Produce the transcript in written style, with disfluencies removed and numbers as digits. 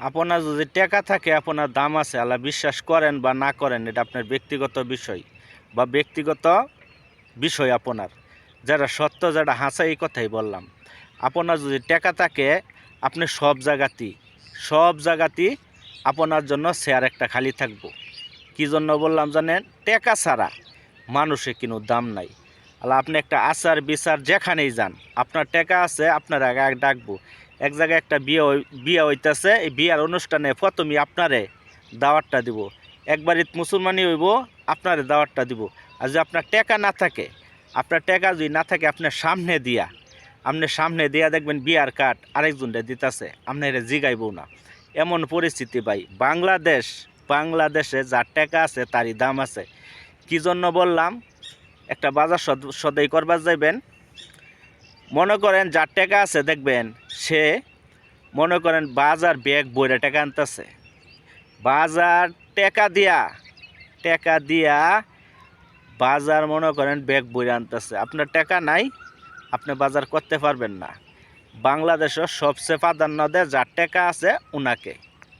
আপনার যদি টাকা থাকে আপনার দাম আছে, আল্লাহ বিশ্বাস করেন বা না করেন এটা আপনার ব্যক্তিগত বিষয় বা ব্যক্তিগত বিষয় আপনার। যারা সত্য যারা হাসা এই কথাই বললাম। আপনার যদি টাকা থাকে আপনি সব জায়গাতেই আপনার জন্য শেয়ার একটা খালি থাকবো। কী জন্য বললাম জানেন? টাকা ছাড়া মানুষের কোনো দাম নাই। আল্লাহ আপনি একটা আচার বিচার যেখানেই যান আপনার টাকা আছে আপনার আগে ডাকবো। এক জায়গায় একটা বিয়ে হইতেছে, এই বিয়ার অনুষ্ঠানে প্রথমেই আপনারে দাওয়াতটা দিব। একবার ঈদ মুসলমানি হইব আপনারে দাওয়াতটা দিব। আর যদি আপনার টাকা না থাকে, আপনার টাকা যদি না থাকে আপনার সামনে দিয়া দেখবেন বিয়ার কার্ড আরেকজনটা দিতেছে, আপনার জিগাইবও না। এমন পরিস্থিতি ভাই। বাংলাদেশে যার টাকা আছে তারই দাম আছে। কী জন্য বললাম? একটা বাজার সদাই করবার যাইবেন, মনে করেন যার টাকা আছে দেখবেন সে মনে করেন বাজার ব্যাগ বইরা টাকা আনতেছে, বাজার টাকা দিয়া বাজার মনে করেন ব্যাগ বইরা আনতেছে। আপনার টাকা নাই, আপনি বাজার করতে পারবেন না। বাংলাদেশের সবচেয়ে প্রাধান্য দেয় যার টাকা আছে উনাকে।